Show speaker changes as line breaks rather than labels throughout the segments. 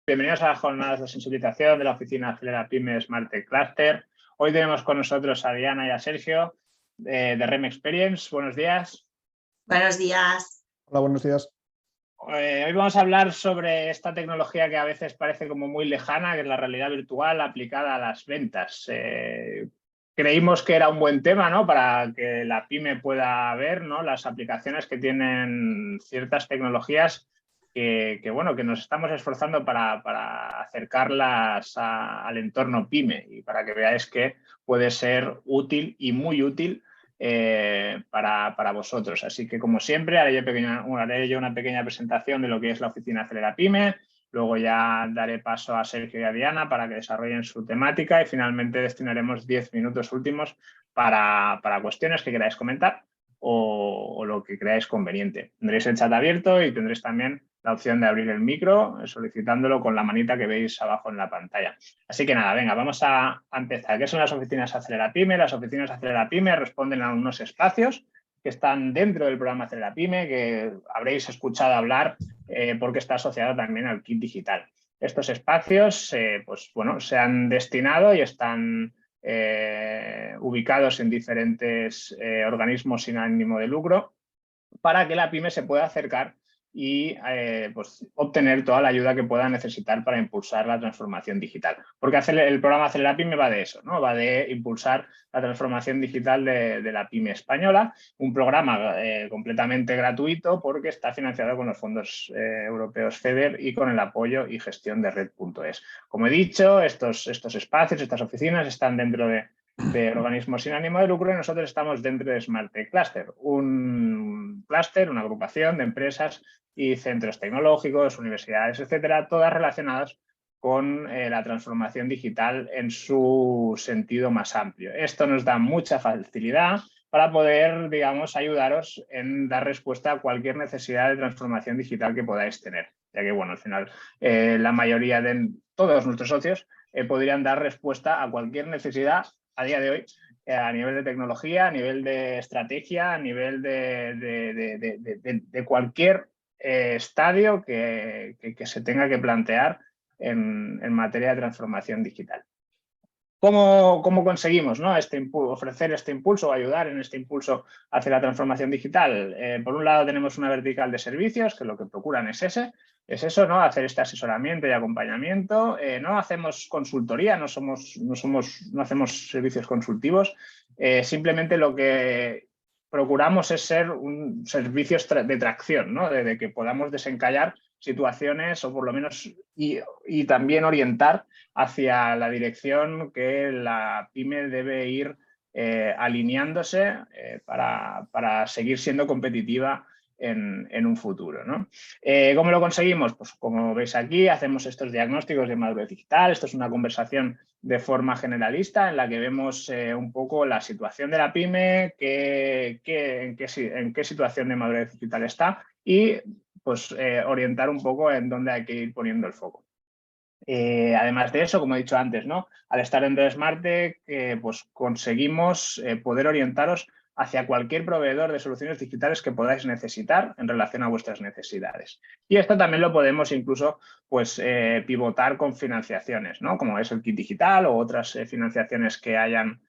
Bienvenidos a las jornadas de sensibilización de la oficina Acelera Pyme Smart Tech Cluster. Hoy tenemos con nosotros a Diana y a Sergio de REM Experience. Buenos días.
Buenos días.
Hola, buenos días.
Hoy vamos a hablar sobre esta tecnología que a veces parece como muy lejana, que es la realidad virtual aplicada a las ventas. Creímos que era un buen tema, ¿no?, para que la pyme pueda ver, ¿no?, las aplicaciones que tienen ciertas tecnologías que nos estamos esforzando para acercarlas al entorno pyme y para que veáis que puede ser útil y muy útil para vosotros. Así que, como siempre, haré yo una pequeña presentación de lo que es la oficina Acelera Pyme. Luego ya daré paso a Sergio y a Diana para que desarrollen su temática y finalmente destinaremos 10 minutos últimos para cuestiones que queráis comentar o lo que creáis conveniente. Tendréis el chat abierto y tendréis también la opción de abrir el micro solicitándolo con la manita que veis abajo en la pantalla. Así que nada, venga, vamos a empezar. ¿Qué son las oficinas Acelera Pyme? Las oficinas Acelera Pyme responden a unos espacios que están dentro del programa Acelera Pyme, que habréis escuchado hablar porque está asociado también al kit digital. Estos espacios se han destinado y están ubicados en diferentes organismos sin ánimo de lucro para que la pyme se pueda acercar y obtener toda la ayuda que pueda necesitar para impulsar la transformación digital. Porque el programa Acelera Pyme va de eso, ¿no? Va de impulsar la transformación digital de la pyme española, un programa completamente gratuito porque está financiado con los fondos europeos FEDER y con el apoyo y gestión de Red.es. Como he dicho, estos espacios, estas oficinas están dentro de organismos sin ánimo de lucro y nosotros estamos dentro de Smart Tech Cluster, un clúster, una agrupación de empresas y centros tecnológicos, universidades, etcétera, todas relacionadas con la transformación digital en su sentido más amplio. Esto nos da mucha facilidad para poder, digamos, ayudaros en dar respuesta a cualquier necesidad de transformación digital que podáis tener, ya que, bueno, al final la mayoría de todos nuestros socios podrían dar respuesta a cualquier necesidad a día de hoy, a nivel de tecnología, a nivel de estrategia, a nivel de cualquier estadio que se tenga que plantear en materia de transformación digital. ¿Cómo conseguimos, ¿no?, ofrecer este impulso o ayudar en este impulso hacia la transformación digital? Por un lado tenemos una vertical de servicios que lo que procuran es eso, ¿no?, hacer este asesoramiento y acompañamiento. No hacemos consultoría, no hacemos servicios consultivos. Simplemente lo que procuramos es ser un servicio de tracción, ¿no?, de que podamos desencallar situaciones o por lo menos y también orientar hacia la dirección que la pyme debe ir alineándose para seguir siendo competitiva en un futuro, ¿no? ¿Cómo lo conseguimos? Pues como veis aquí, hacemos estos diagnósticos de madurez digital. Esto es una conversación de forma generalista en la que vemos un poco la situación de la pyme, en qué situación de madurez digital está y orientar un poco en dónde hay que ir poniendo el foco. Además de eso, como he dicho antes, ¿no?, al estar dentro de Smart Tech, conseguimos poder orientaros hacia cualquier proveedor de soluciones digitales que podáis necesitar en relación a vuestras necesidades. Y esto también lo podemos incluso pivotar con financiaciones, ¿no?, como es el kit digital o otras financiaciones que hayan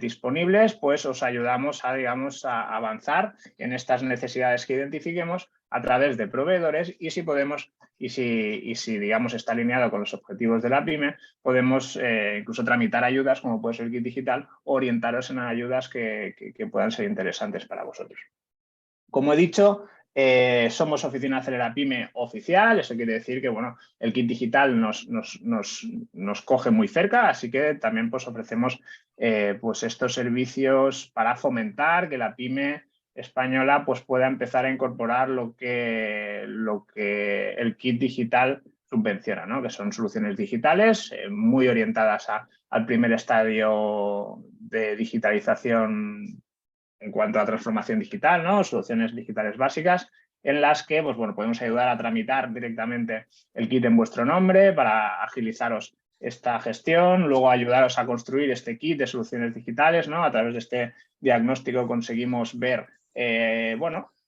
disponibles, pues os ayudamos a avanzar en estas necesidades que identifiquemos a través de proveedores y si podemos y si digamos está alineado con los objetivos de la pyme, podemos incluso tramitar ayudas como puede ser el kit digital o orientaros en ayudas que puedan ser interesantes para vosotros. Como he dicho, somos Oficina Acelera Pyme oficial. Eso quiere decir que, bueno, el kit digital nos coge muy cerca, así que también ofrecemos estos servicios para fomentar que la pyme española pueda empezar a incorporar lo que el kit digital subvenciona, ¿no?, que son soluciones digitales muy orientadas al primer estadio de digitalización en cuanto a transformación digital, ¿no?, soluciones digitales básicas en las que podemos ayudar a tramitar directamente el kit en vuestro nombre para agilizaros esta gestión, luego ayudaros a construir este kit de soluciones digitales, ¿no? A través de este diagnóstico conseguimos ver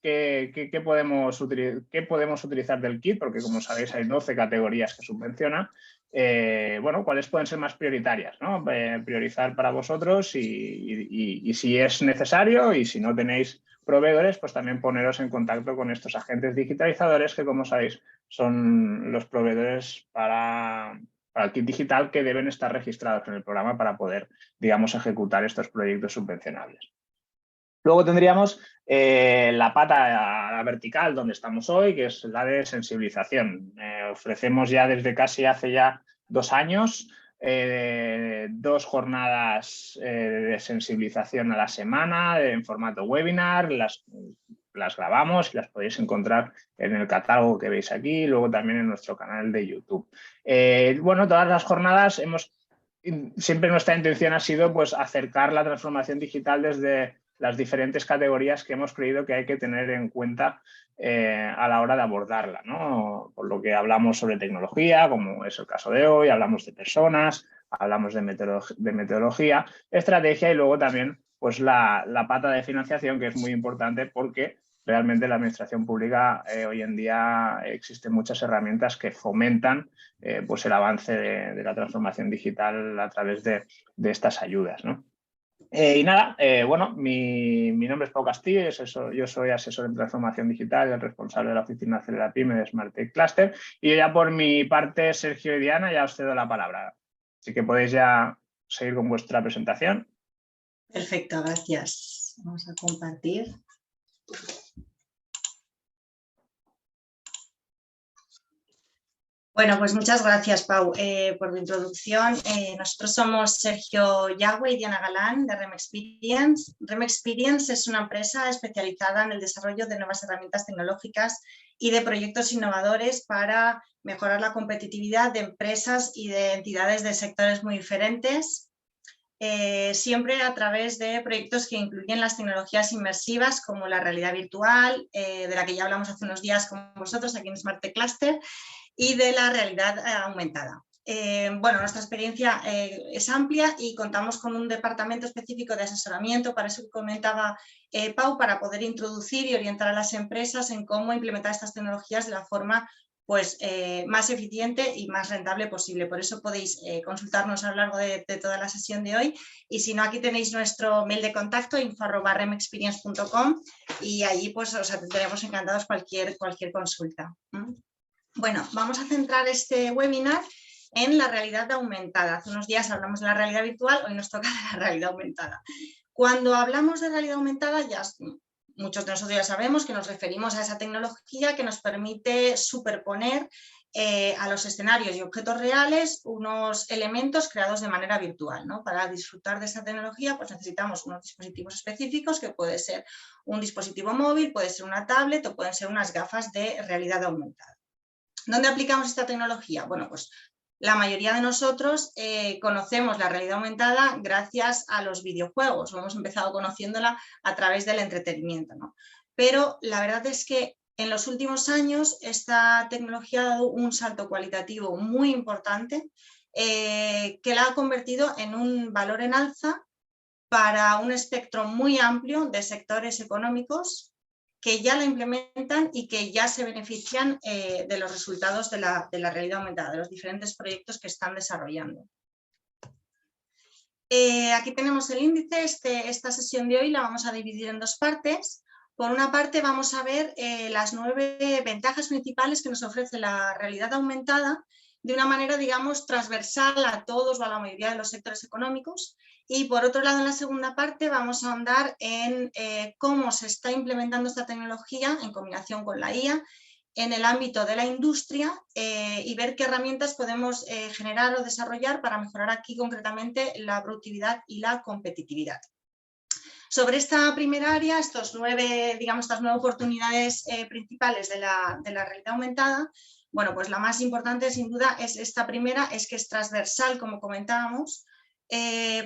qué podemos utilizar del kit, porque como sabéis hay 12 categorías que subvenciona. Bueno, cuáles pueden ser más prioritarias, ¿no? Priorizar para vosotros y si es necesario y si no tenéis proveedores, pues también poneros en contacto con estos agentes digitalizadores que, como sabéis, son los proveedores para el kit digital que deben estar registrados en el programa para poder, digamos, ejecutar estos proyectos subvencionables. Luego tendríamos la pata vertical donde estamos hoy, que es la de sensibilización. Ofrecemos ya desde casi hace ya 2 años 2 jornadas de sensibilización a la semana en formato webinar. Las grabamos y las podéis encontrar en el catálogo que veis aquí y luego también en nuestro canal de YouTube. Bueno, todas las jornadas siempre nuestra intención ha sido pues acercar la transformación digital desde las diferentes categorías que hemos creído que hay que tener en cuenta a la hora de abordarla, ¿no? Por lo que hablamos sobre tecnología, como es el caso de hoy, hablamos de personas, hablamos de metodología, estrategia y luego también pues la pata de financiación, que es muy importante porque realmente la administración pública hoy en día existen muchas herramientas que fomentan pues el avance de la transformación digital a través de estas ayudas, ¿no? Y nada, bueno, mi nombre es Pau Castillo, yo soy asesor en transformación digital y el responsable de la oficina Acelera Pyme de Smart Tech Cluster. Y yo ya por mi parte, Sergio y Diana, ya os cedo la palabra. Así que podéis ya seguir con vuestra presentación.
Perfecto, gracias. Vamos a compartir. Bueno, pues muchas gracias, Pau, por tu introducción. Nosotros somos Sergio Yagüe y Diana Galán de REM Experience. REM Experience es una empresa especializada en el desarrollo de nuevas herramientas tecnológicas y de proyectos innovadores para mejorar la competitividad de empresas y de entidades de sectores muy diferentes, siempre a través de proyectos que incluyen las tecnologías inmersivas como la realidad virtual, de la que ya hablamos hace unos días con vosotros aquí en Smart Tech Cluster, y de la realidad aumentada. Bueno, nuestra experiencia es amplia y contamos con un departamento específico de asesoramiento, para eso que comentaba Pau, para poder introducir y orientar a las empresas en cómo implementar estas tecnologías de la forma pues, más eficiente y más rentable posible. Por eso podéis consultarnos a lo largo de toda la sesión de hoy, y si no, aquí tenéis nuestro mail de contacto, info@remexperience.com, y allí pues os atenderemos encantados cualquier consulta. Bueno, vamos a centrar este webinar en la realidad aumentada. Hace unos días hablamos de la realidad virtual, hoy nos toca de la realidad aumentada. Cuando hablamos de realidad aumentada, ya muchos de nosotros ya sabemos que nos referimos a esa tecnología que nos permite superponer a los escenarios y objetos reales unos elementos creados de manera virtual, ¿no? Para disfrutar de esta tecnología pues necesitamos unos dispositivos específicos, que puede ser un dispositivo móvil, puede ser una tablet o pueden ser unas gafas de realidad aumentada. ¿Dónde aplicamos esta tecnología? Bueno, pues la mayoría de nosotros conocemos la realidad aumentada gracias a los videojuegos, o hemos empezado conociéndola a través del entretenimiento, ¿no? Pero la verdad es que en los últimos años esta tecnología ha dado un salto cualitativo muy importante que la ha convertido en un valor en alza para un espectro muy amplio de sectores económicos que ya la implementan y que ya se benefician de los resultados de la realidad aumentada, de los diferentes proyectos que están desarrollando. Aquí tenemos el índice. Esta sesión de hoy la vamos a dividir en 2 partes. Por una parte vamos a ver las 9 ventajas principales que nos ofrece la realidad aumentada de una manera, digamos, transversal a todos o a la mayoría de los sectores económicos. Y por otro lado, en la segunda parte vamos a ahondar en cómo se está implementando esta tecnología en combinación con la IA en el ámbito de la industria y ver qué herramientas podemos generar o desarrollar para mejorar aquí concretamente la productividad y la competitividad. Sobre esta primera área, estas 9 oportunidades principales de la realidad aumentada, bueno, pues la más importante sin duda es esta primera, es que es transversal, como comentábamos,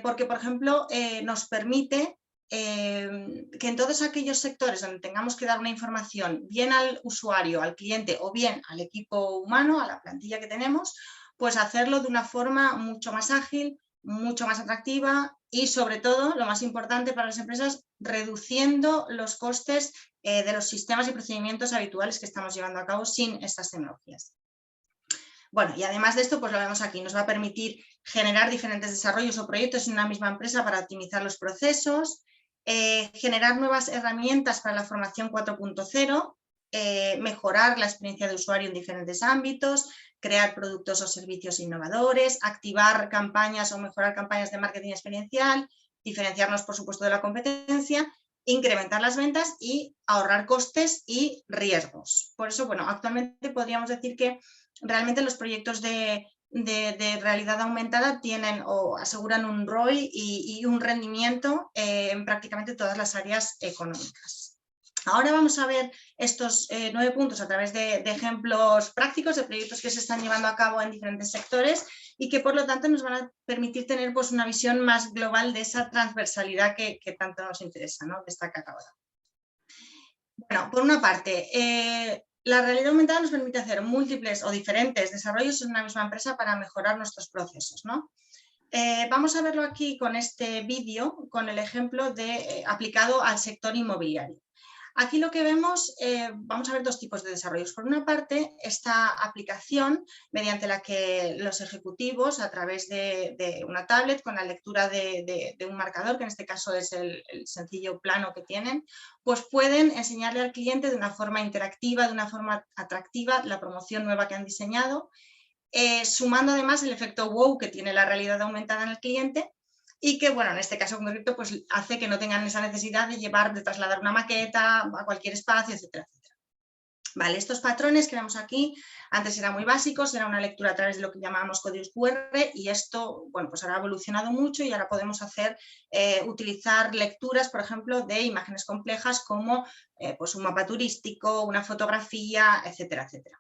porque, por ejemplo, nos permite que en todos aquellos sectores donde tengamos que dar una información bien al usuario, al cliente o bien al equipo humano, a la plantilla que tenemos, pues hacerlo de una forma mucho más ágil, mucho más atractiva y sobre todo, lo más importante para las empresas, reduciendo los costes de los sistemas y procedimientos habituales que estamos llevando a cabo sin estas tecnologías. Bueno, y además de esto, pues lo vemos aquí, nos va a permitir generar diferentes desarrollos o proyectos en una misma empresa para optimizar los procesos, generar nuevas herramientas para la formación 4.0, mejorar la experiencia de usuario en diferentes ámbitos, crear productos o servicios innovadores, activar campañas o mejorar campañas de marketing experiencial, diferenciarnos, por supuesto, de la competencia, incrementar las ventas y ahorrar costes y riesgos. Por eso, bueno, actualmente podríamos decir que realmente los proyectos de realidad aumentada tienen o aseguran un ROI y un rendimiento en prácticamente todas las áreas económicas. Ahora vamos a ver estos 9 puntos a través de ejemplos prácticos de proyectos que se están llevando a cabo en diferentes sectores y que por lo tanto nos van a permitir tener pues, una visión más global de esa transversalidad que tanto nos interesa, ¿no? Destacar ahora. Bueno, por una parte, la realidad aumentada nos permite hacer múltiples o diferentes desarrollos en una misma empresa para mejorar nuestros procesos, ¿no? Vamos a verlo aquí con este vídeo, con el ejemplo aplicado al sector inmobiliario. Aquí lo que vemos, vamos a ver dos tipos de desarrollos. Por una parte, esta aplicación mediante la que los ejecutivos, a través de una tablet, con la lectura de un marcador, que en este caso es el sencillo plano que tienen, pues pueden enseñarle al cliente de una forma interactiva, de una forma atractiva, la promoción nueva que han diseñado, sumando además el efecto wow que tiene la realidad aumentada en el cliente, y que, bueno, en este caso concreto, pues hace que no tengan esa necesidad de trasladar una maqueta a cualquier espacio, etcétera, etcétera. Vale, estos patrones que vemos aquí, antes eran muy básicos, era una lectura a través de lo que llamábamos códigos QR, y esto, bueno, pues ahora ha evolucionado mucho y ahora podemos utilizar lecturas, por ejemplo, de imágenes complejas como pues un mapa turístico, una fotografía, etcétera, etcétera.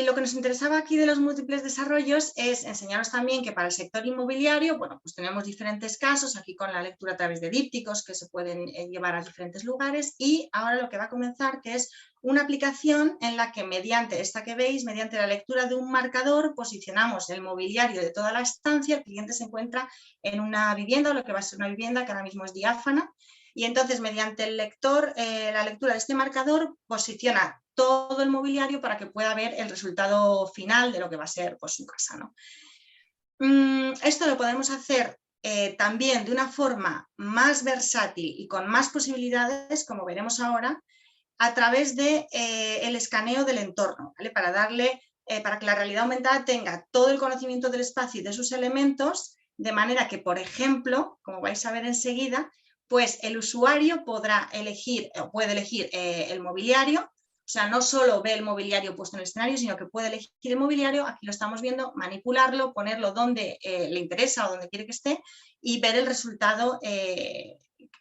Lo que nos interesaba aquí de los múltiples desarrollos es enseñaros también que para el sector inmobiliario, bueno, pues tenemos diferentes casos, aquí con la lectura a través de dípticos que se pueden llevar a diferentes lugares, y ahora lo que va a comenzar que es una aplicación en la que mediante esta que veis, mediante la lectura de un marcador, posicionamos el mobiliario de toda la estancia, el cliente se encuentra en una vivienda, o lo que va a ser una vivienda que ahora mismo es diáfana, y entonces mediante el lector, la lectura de este marcador posiciona todo el mobiliario para que pueda ver el resultado final de lo que va a ser pues, su casa, ¿no? Esto lo podemos hacer también de una forma más versátil y con más posibilidades, como veremos ahora, a través de el escaneo del entorno, ¿vale? Para que la realidad aumentada tenga todo el conocimiento del espacio y de sus elementos, de manera que, por ejemplo, como vais a ver enseguida, pues el usuario puede elegir el mobiliario, o sea, no solo ve el mobiliario puesto en el escenario, sino que puede elegir el mobiliario, aquí lo estamos viendo, manipularlo, ponerlo donde le interesa o donde quiere que esté y ver el resultado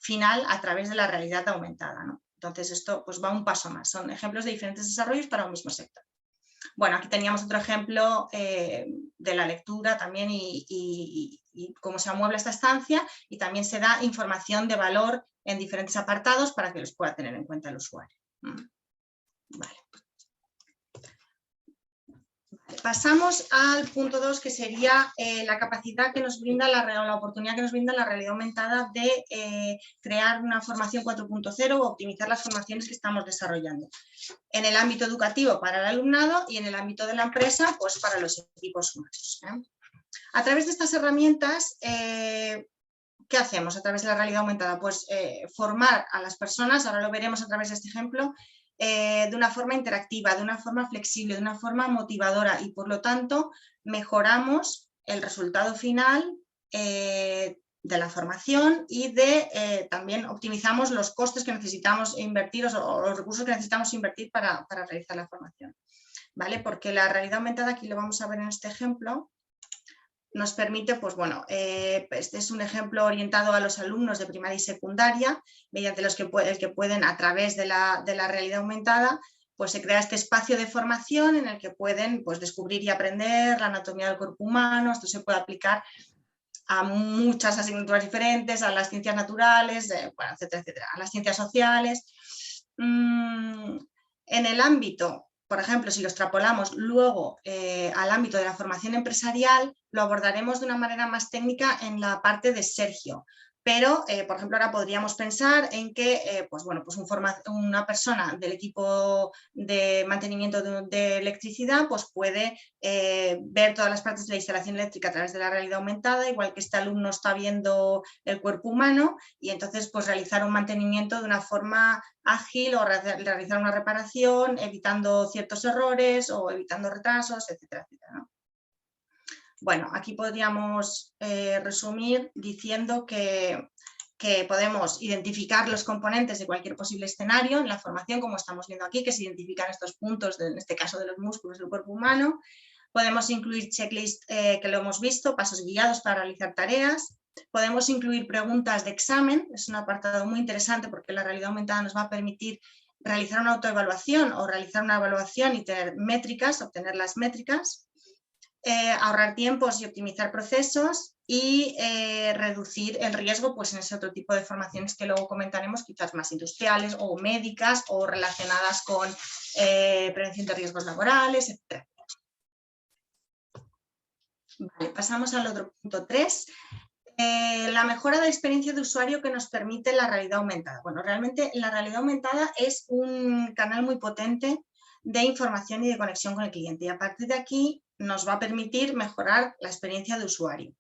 final a través de la realidad aumentada, ¿no? Entonces esto pues, va un paso más, son ejemplos de diferentes desarrollos para un mismo sector. Bueno, aquí teníamos otro ejemplo de la lectura también y cómo se amuebla esta estancia, y también se da información de valor en diferentes apartados para que los pueda tener en cuenta el usuario. Vale. Pasamos al punto 2, que sería la capacidad que nos brinda la oportunidad que nos brinda la realidad aumentada de crear una formación 4.0 o optimizar las formaciones que estamos desarrollando. En el ámbito educativo para el alumnado y en el ámbito de la empresa, pues para los equipos humanos. A través de estas herramientas, ¿qué hacemos a través de la realidad aumentada? Pues formar a las personas, ahora lo veremos a través de este ejemplo, de una forma interactiva, de una forma flexible, de una forma motivadora, y por lo tanto mejoramos el resultado final de la formación y también optimizamos los costes que necesitamos invertir o los recursos que necesitamos invertir para realizar la formación, ¿vale? Porque la realidad aumentada, aquí lo vamos a ver en este ejemplo, nos permite, pues bueno, este es un ejemplo orientado a los alumnos de primaria y secundaria, mediante el que pueden, a través de la realidad aumentada, pues se crea este espacio de formación en el que pueden pues, descubrir y aprender la anatomía del cuerpo humano. Esto se puede aplicar a muchas asignaturas diferentes, a las ciencias naturales, bueno, etcétera, etcétera, a las ciencias sociales. En el ámbito por ejemplo, si lo extrapolamos luego al ámbito de la formación empresarial, lo abordaremos de una manera más técnica en la parte de Sergio. Pero, por ejemplo, ahora podríamos pensar en que pues una persona del equipo de mantenimiento de electricidad pues puede ver todas las partes de la instalación eléctrica a través de la realidad aumentada, igual que este alumno está viendo el cuerpo humano, y entonces pues realizar un mantenimiento de una forma ágil o realizar una reparación, evitando ciertos errores o evitando retrasos, etcétera, etcétera, ¿no? Bueno, aquí podríamos resumir diciendo que podemos identificar los componentes de cualquier posible escenario en la formación, como estamos viendo aquí, que se identifican estos puntos, en este caso de los músculos del cuerpo humano. Podemos incluir checklists, que lo hemos visto, pasos guiados para realizar tareas. Podemos incluir preguntas de examen, es un apartado muy interesante porque la realidad aumentada nos va a permitir realizar una autoevaluación o realizar una evaluación y tener métricas, obtener las métricas. Ahorrar tiempos y optimizar procesos y reducir el riesgo pues, en ese otro tipo de formaciones que luego comentaremos, quizás más industriales o médicas o relacionadas con prevención de riesgos laborales, etc. Vale, pasamos al otro punto 3. La mejora de la experiencia de usuario que nos permite la realidad aumentada. Bueno, realmente la realidad aumentada es un canal muy potente de información y de conexión con el cliente, y a partir de aquí nos va a permitir mejorar la experiencia de usuario.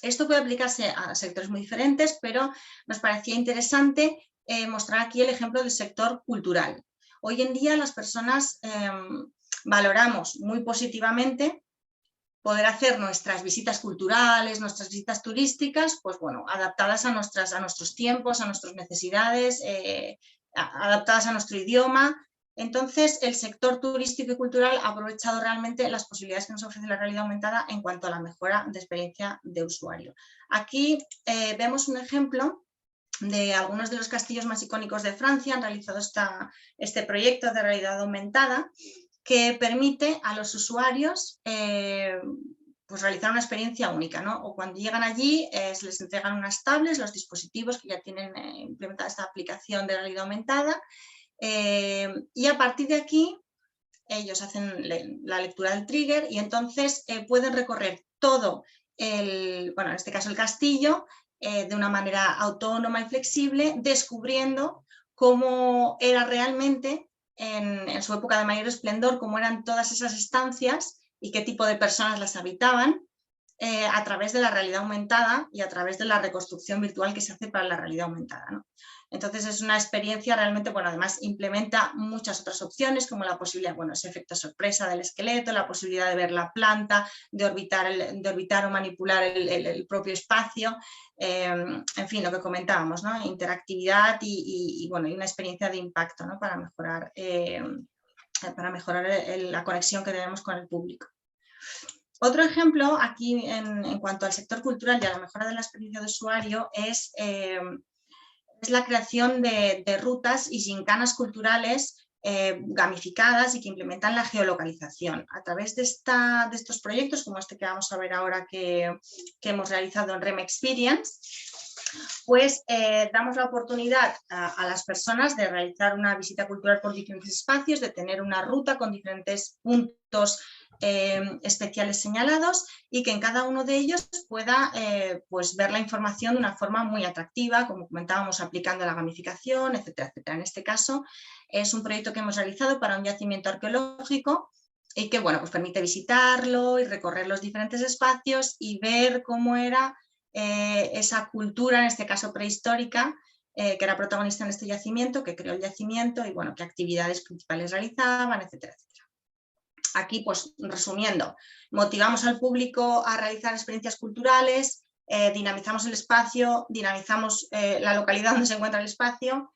Esto puede aplicarse a sectores muy diferentes, pero nos parecía interesante mostrar aquí el ejemplo del sector cultural. Hoy en día las personas valoramos muy positivamente poder hacer nuestras visitas culturales, nuestras visitas turísticas, pues bueno, adaptadas a nuestros tiempos, a nuestras necesidades, adaptadas a nuestro idioma. Entonces, el sector turístico y cultural ha aprovechado realmente las posibilidades que nos ofrece la realidad aumentada en cuanto a la mejora de experiencia de usuario. Aquí vemos un ejemplo de algunos de los castillos más icónicos de Francia. Han realizado este proyecto de realidad aumentada que permite a los usuarios pues realizar una experiencia única, ¿no? O cuando llegan allí se les entregan unas tablets, los dispositivos que ya tienen implementada esta aplicación de realidad aumentada, y a partir de aquí ellos hacen la lectura del trigger y entonces pueden recorrer todo en este caso el castillo, de una manera autónoma y flexible, descubriendo cómo era realmente en su época de mayor esplendor, cómo eran todas esas estancias y qué tipo de personas las habitaban, a través de la realidad aumentada y a través de la reconstrucción virtual que se hace para la realidad aumentada, ¿no? Entonces es una experiencia realmente, bueno, además implementa muchas otras opciones, como la posibilidad, bueno, ese efecto sorpresa del esqueleto, la posibilidad de ver la planta, de orbitar o manipular el propio espacio, en fin, lo que comentábamos, ¿no? Interactividad y bueno, y una experiencia de impacto, ¿no? Para mejorar la conexión que tenemos con el público. Otro ejemplo aquí en cuanto al sector cultural y a la mejora de la experiencia de usuario es la creación de rutas y gincanas culturales gamificadas y que implementan la geolocalización. A través de estos proyectos, como este que vamos a ver ahora que hemos realizado en REM Experience, pues damos la oportunidad a las personas de realizar una visita cultural por diferentes espacios, de tener una ruta con diferentes puntos especiales señalados y que en cada uno de ellos pueda pues ver la información de una forma muy atractiva, como comentábamos, aplicando la gamificación, etcétera, etcétera. En este caso es un proyecto que hemos realizado para un yacimiento arqueológico y que bueno, pues permite visitarlo y recorrer los diferentes espacios y ver cómo era esa cultura, en este caso prehistórica, que era protagonista en este yacimiento, que creó el yacimiento y bueno, qué actividades principales realizaban, etcétera, etcétera. Aquí, pues resumiendo, motivamos al público a realizar experiencias culturales, dinamizamos el espacio, dinamizamos la localidad donde se encuentra el espacio,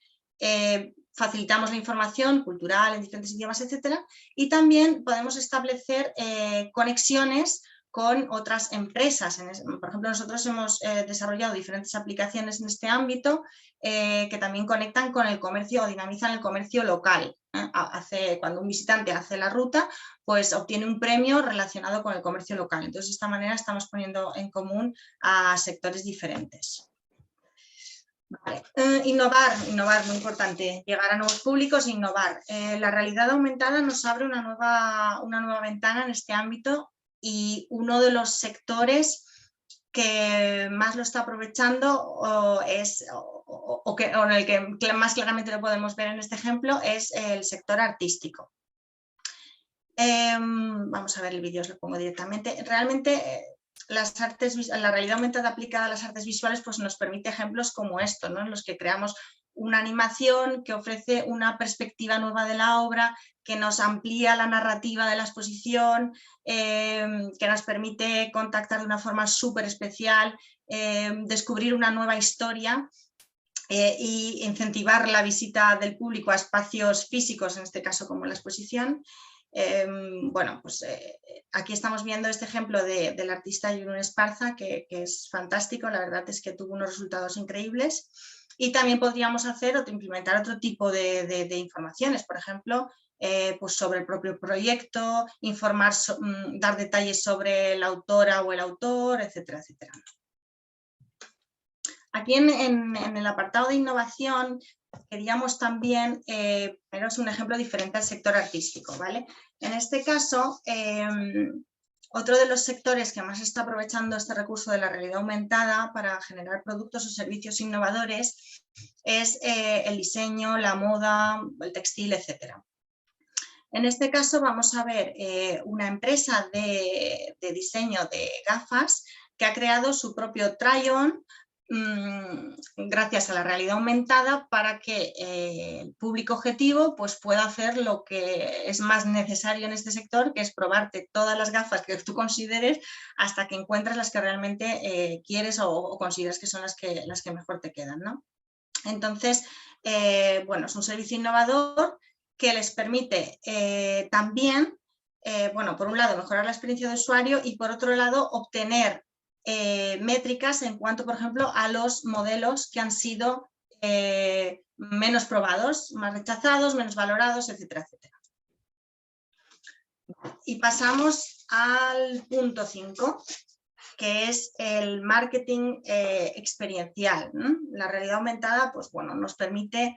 facilitamos la información cultural en diferentes idiomas, etcétera, y también podemos establecer conexiones con otras empresas. Por ejemplo, nosotros hemos desarrollado diferentes aplicaciones en este ámbito que también conectan con el comercio o dinamizan el comercio local. Cuando un visitante hace la ruta, pues obtiene un premio relacionado con el comercio local. Entonces, de esta manera estamos poniendo en común a sectores diferentes. Vale. Innovar, muy importante, llegar a nuevos públicos e innovar. La realidad aumentada nos abre una nueva ventana en este ámbito y uno de los sectores que más lo está aprovechando o en el que más claramente lo podemos ver en este ejemplo es el sector artístico. Vamos a ver el vídeo, os lo pongo directamente. Realmente la realidad aumentada aplicada a las artes visuales pues nos permite ejemplos como esto, ¿no? En los que creamos una animación que ofrece una perspectiva nueva de la obra, que nos amplía la narrativa de la exposición, que nos permite contactar de una forma súper especial, descubrir una nueva historia y incentivar la visita del público a espacios físicos, en este caso como la exposición. Bueno, pues aquí estamos viendo este ejemplo del artista Jürgen Esparza, que es fantástico, la verdad es que tuvo unos resultados increíbles. Y también podríamos hacer o implementar otro tipo de informaciones, por ejemplo, pues sobre el propio proyecto, informar, dar detalles sobre la autora o el autor, etcétera, etcétera. Aquí en el apartado de innovación queríamos también, pero es un ejemplo diferente al sector artístico, ¿vale? En este caso, otro de los sectores que más está aprovechando este recurso de la realidad aumentada para generar productos o servicios innovadores es el diseño, la moda, el textil, etcétera. En este caso vamos a ver una empresa de diseño de gafas que ha creado su propio try-on gracias a la realidad aumentada para que el público objetivo pues, pueda hacer lo que es más necesario en este sector, que es probarte todas las gafas que tú consideres hasta que encuentres las que realmente quieres o consideras que son las que mejor te quedan, ¿no? Entonces, bueno, es un servicio innovador que les permite también, bueno, por un lado, mejorar la experiencia de usuario y por otro lado, obtener métricas en cuanto, por ejemplo, a los modelos que han sido menos probados, más rechazados, menos valorados, etcétera, etcétera. Y pasamos al punto 5, que es el marketing experiencial, ¿no? La realidad aumentada, pues bueno, nos permite,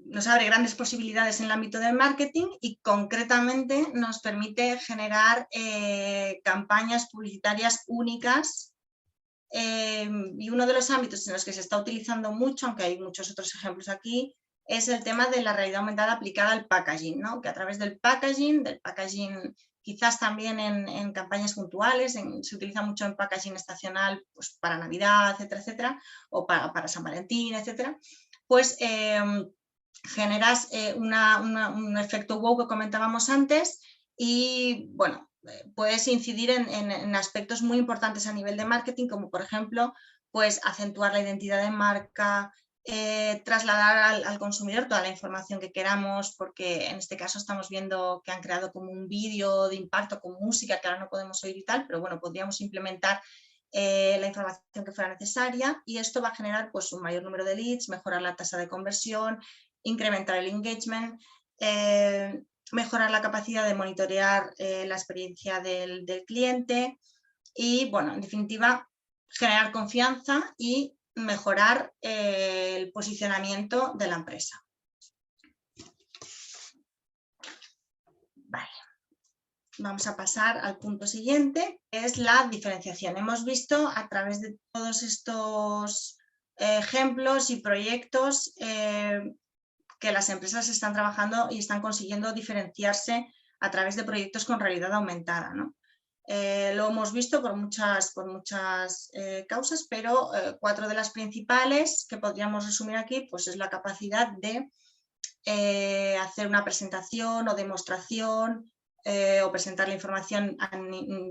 nos abre grandes posibilidades en el ámbito del marketing y concretamente nos permite generar campañas publicitarias únicas y uno de los ámbitos en los que se está utilizando mucho, aunque hay muchos otros ejemplos aquí, es el tema de la realidad aumentada aplicada al packaging, ¿no? Que a través del packaging quizás también en campañas puntuales, se utiliza mucho en packaging estacional pues, para Navidad, etcétera, etcétera, o para San Valentín, etcétera, pues generas un efecto wow que comentábamos antes y, bueno, puedes incidir en aspectos muy importantes a nivel de marketing, como por ejemplo, pues acentuar la identidad de marca, trasladar al consumidor toda la información que queramos, porque en este caso estamos viendo que han creado como un vídeo de impacto con música que ahora no podemos oír y tal, pero bueno, podríamos implementar la información que fuera necesaria y esto va a generar pues, un mayor número de leads, mejorar la tasa de conversión, incrementar el engagement, mejorar la capacidad de monitorear la experiencia del cliente y, bueno, en definitiva, generar confianza y mejorar el posicionamiento de la empresa. Vale. Vamos a pasar al punto siguiente, que es la diferenciación. Hemos visto a través de todos estos ejemplos y proyectos que las empresas están trabajando y están consiguiendo diferenciarse a través de proyectos con realidad aumentada, ¿no? Lo hemos visto por muchas causas, pero 4 de las principales que podríamos resumir aquí pues es la capacidad de hacer una presentación o demostración o presentar la información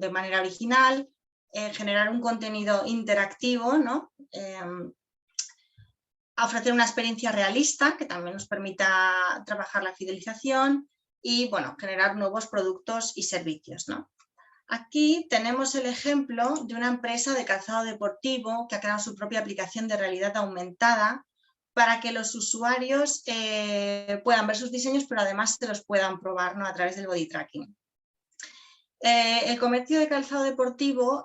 de manera original, generar un contenido interactivo, ¿no? Ofrecer una experiencia realista que también nos permita trabajar la fidelización y, bueno, generar nuevos productos y servicios, ¿no? Aquí tenemos el ejemplo de una empresa de calzado deportivo que ha creado su propia aplicación de realidad aumentada para que los usuarios puedan ver sus diseños, pero además se los puedan probar, ¿no? A través del body tracking. El comercio de calzado deportivo,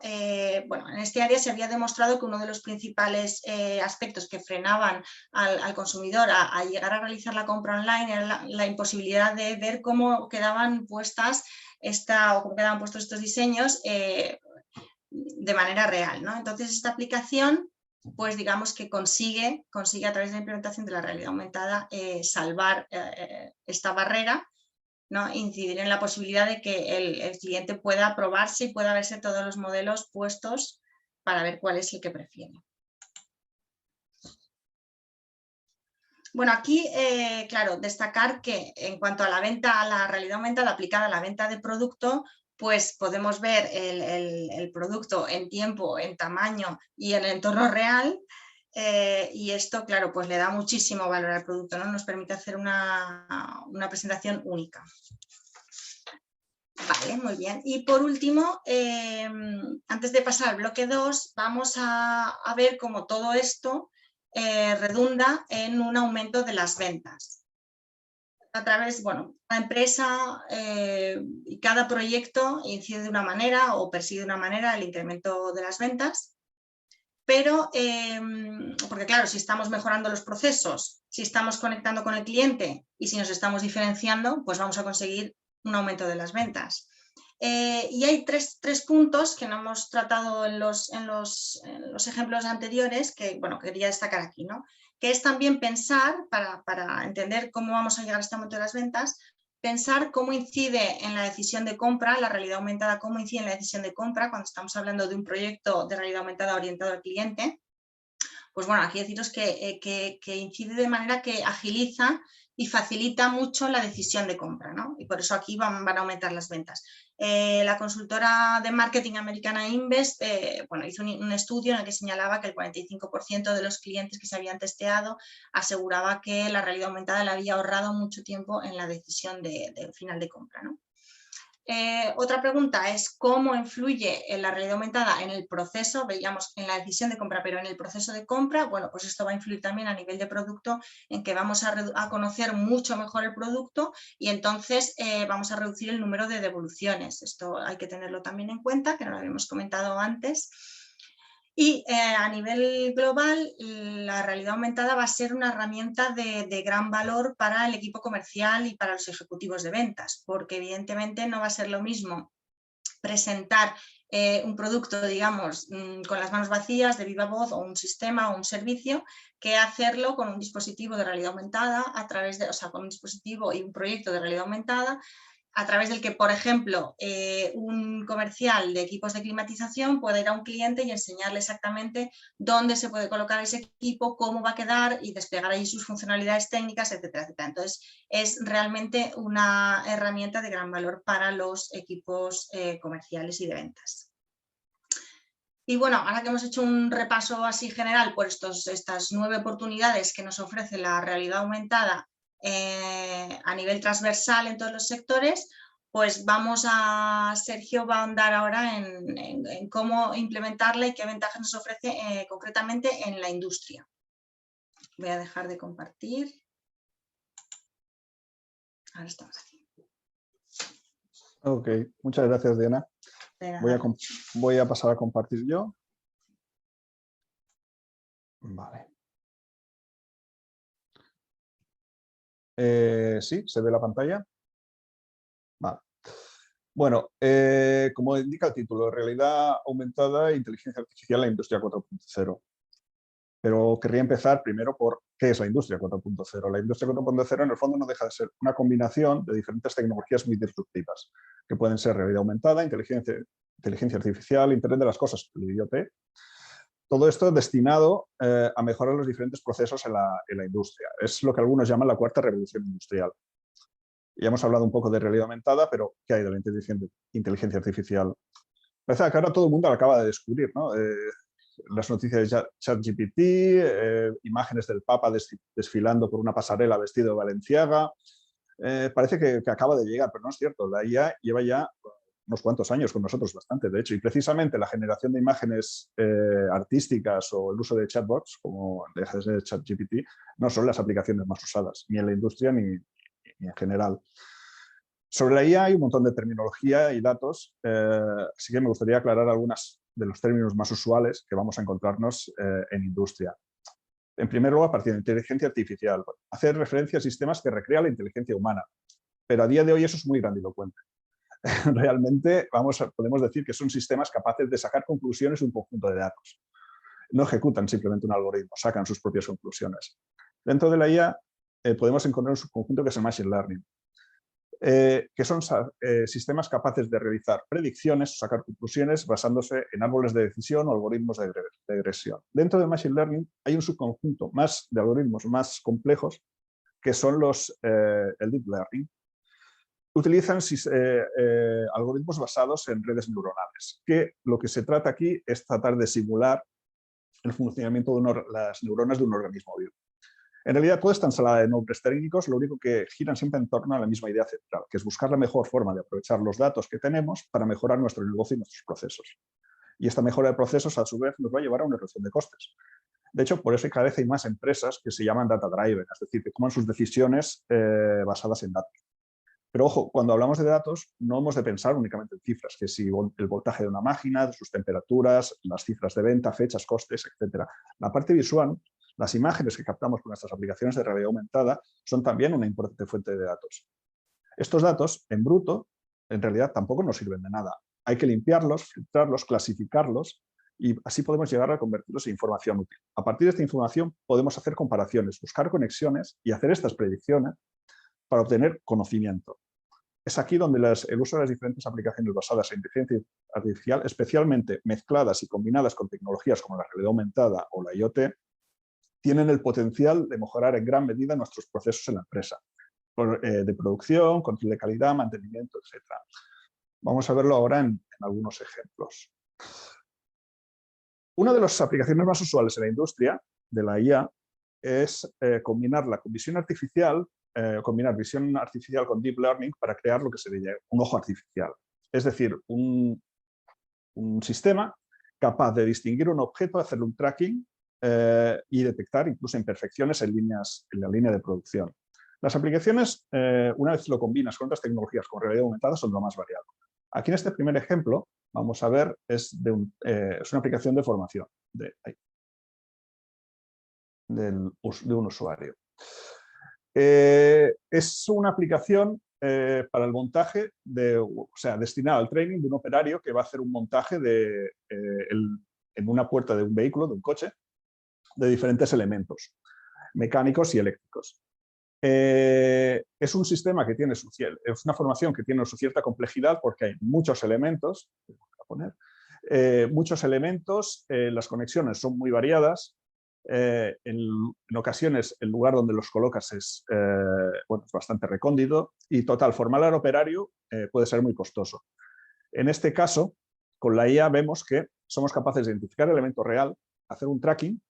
bueno, en este área se había demostrado que uno de los principales aspectos que frenaban al consumidor a llegar a realizar la compra online era la imposibilidad de ver cómo quedaban puestos estos diseños de manera real, ¿no? Entonces, esta aplicación, pues digamos que consigue a través de la implementación de la realidad aumentada salvar esta barrera, ¿no? Incidir en la posibilidad de que el cliente pueda probarse y pueda verse todos los modelos puestos para ver cuál es el que prefiere. Bueno, aquí, claro, destacar que en cuanto a la venta, a la realidad aumentada aplicada a la venta de producto, pues podemos ver el producto en tiempo, en tamaño y en el entorno real. Y esto, claro, pues le da muchísimo valor al producto, ¿no? Nos permite hacer una presentación única. Vale, muy bien. Y por último, antes de pasar al bloque 2, vamos a ver cómo todo esto redunda en un aumento de las ventas. A través, bueno, la empresa y cada proyecto incide de una manera o persigue de una manera el incremento de las ventas, pero, porque claro, si estamos mejorando los procesos, si estamos conectando con el cliente y si nos estamos diferenciando, pues vamos a conseguir un aumento de las ventas. Y hay tres puntos que no hemos tratado en los ejemplos anteriores que, bueno, quería destacar aquí, ¿no? Que es también pensar, para entender cómo vamos a llegar a este aumento de las ventas, pensar cómo incide en la decisión de compra, la realidad aumentada, cómo incide en la decisión de compra cuando estamos hablando de un proyecto de realidad aumentada orientado al cliente. Pues bueno, aquí deciros que incide de manera que agiliza y facilita mucho la decisión de compra, ¿no? Y por eso aquí van a aumentar las ventas. La consultora de marketing americana Invest bueno, hizo un estudio en el que señalaba que el 45% de los clientes que se habían testeado aseguraba que la realidad aumentada le había ahorrado mucho tiempo en la decisión de final de compra, ¿no? Otra pregunta es cómo influye la realidad aumentada en el proceso, veíamos en la decisión de compra, pero en el proceso de compra, bueno, pues esto va a influir también a nivel de producto en que vamos a conocer mucho mejor el producto y entonces vamos a reducir el número de devoluciones. Esto hay que tenerlo también en cuenta, que no lo habíamos comentado antes. Y a nivel global, la realidad aumentada va a ser una herramienta de gran valor para el equipo comercial y para los ejecutivos de ventas, porque evidentemente no va a ser lo mismo presentar un producto, digamos, con las manos vacías, de viva voz, o un sistema o un servicio, que hacerlo con un dispositivo de realidad aumentada, a través de, o sea, con un dispositivo y un proyecto de realidad aumentada, a través del que, por ejemplo, un comercial de equipos de climatización puede ir a un cliente y enseñarle exactamente dónde se puede colocar ese equipo, cómo va a quedar y desplegar ahí sus funcionalidades técnicas, etcétera, etcétera. Entonces, es realmente una herramienta de gran valor para los equipos comerciales y de ventas. Y bueno, ahora que hemos hecho un repaso así general por estas 9 oportunidades que nos ofrece la realidad aumentada a nivel transversal en todos los sectores, pues Sergio va a ahondar ahora en cómo implementarla y qué ventajas nos ofrece concretamente en la industria. Voy a dejar de compartir. Ahora estamos aquí.
Ok, muchas gracias, Diana. Voy a pasar a compartir yo. Vale. ¿Sí? ¿Se ve la pantalla? Vale. Bueno, como indica el título, realidad aumentada e inteligencia artificial en la industria 4.0. Pero querría empezar primero por qué es la industria 4.0. La industria 4.0 en el fondo no deja de ser una combinación de diferentes tecnologías muy disruptivas, que pueden ser realidad aumentada, inteligencia artificial, Internet de las cosas, el IoT. Todo esto destinado a mejorar los diferentes procesos en la industria. Es lo que algunos llaman la cuarta revolución industrial. Ya hemos hablado un poco de realidad aumentada, pero ¿qué hay de la inteligencia artificial? Parece que ahora todo el mundo lo acaba de descubrir, ¿no? Las noticias de ChatGPT, imágenes del Papa desfilando por una pasarela vestido de Balenciaga. Parece que acaba de llegar, pero no es cierto. La IA lleva ya unos cuantos años con nosotros, bastante, de hecho. Y precisamente la generación de imágenes artísticas o el uso de chatbots, como de ChatGPT, no son las aplicaciones más usadas, ni en la industria ni en general. Sobre la IA hay un montón de terminología y datos, así que me gustaría aclarar algunos de los términos más usuales que vamos a encontrarnos en industria. En primer lugar, a partir de inteligencia artificial, hacer referencia a sistemas que recrean la inteligencia humana, pero a día de hoy eso es muy grandilocuente. Realmente podemos decir que son sistemas capaces de sacar conclusiones de un conjunto de datos. No ejecutan simplemente un algoritmo, sacan sus propias conclusiones. Dentro de la IA podemos encontrar un subconjunto que es el Machine Learning, que son sistemas capaces de realizar predicciones o sacar conclusiones basándose en árboles de decisión o algoritmos de regresión. Dentro del Machine Learning hay un subconjunto más de algoritmos más complejos que son el Deep Learning. Utilizan algoritmos basados en redes neuronales, que lo que se trata aquí es tratar de simular el funcionamiento de las neuronas de un organismo vivo. En realidad, toda esta ensalada de nombres técnicos lo único que giran siempre en torno a la misma idea central, que es buscar la mejor forma de aprovechar los datos que tenemos para mejorar nuestro negocio y nuestros procesos. Y esta mejora de procesos, a su vez, nos va a llevar a una reducción de costes. De hecho, por eso cada vez hay más empresas que se llaman data-driven, es decir, que toman sus decisiones basadas en datos. Pero ojo, cuando hablamos de datos, no hemos de pensar únicamente en cifras, que si el voltaje de una máquina, sus temperaturas, las cifras de venta, fechas, costes, etc. La parte visual, las imágenes que captamos con nuestras aplicaciones de realidad aumentada, son también una importante fuente de datos. Estos datos, en bruto, en realidad tampoco nos sirven de nada. Hay que limpiarlos, filtrarlos, clasificarlos y así podemos llegar a convertirlos en información útil. A partir de esta información podemos hacer comparaciones, buscar conexiones y hacer estas predicciones para obtener conocimiento. Es aquí donde el uso de las diferentes aplicaciones basadas en inteligencia artificial, especialmente mezcladas y combinadas con tecnologías como la realidad aumentada o la IoT, tienen el potencial de mejorar en gran medida nuestros procesos en la empresa, de producción, control de calidad, mantenimiento, etc. Vamos a verlo ahora en algunos ejemplos. Una de las aplicaciones más usuales en la industria de la IA es combinar visión artificial con Deep Learning para crear lo que se llama un ojo artificial. Es decir, un sistema capaz de distinguir un objeto, hacerle un tracking y detectar incluso imperfecciones en la línea de producción. Las aplicaciones, una vez lo combinas con otras tecnologías con realidad aumentada, son lo más variado. Aquí en este primer ejemplo, vamos a ver, es una aplicación de formación de un usuario. Es una aplicación para el montaje, destinada al training de un operario que va a hacer un montaje en una puerta de un vehículo, de un coche, de diferentes elementos mecánicos y eléctricos. Es un sistema que tiene es una formación que tiene su cierta complejidad porque hay muchos elementos, las conexiones son muy variadas. En ocasiones el lugar donde los colocas es bastante recóndito y formar al operario puede ser muy costoso. En este caso, con la IA vemos que somos capaces de identificar el elemento real, hacer un tracking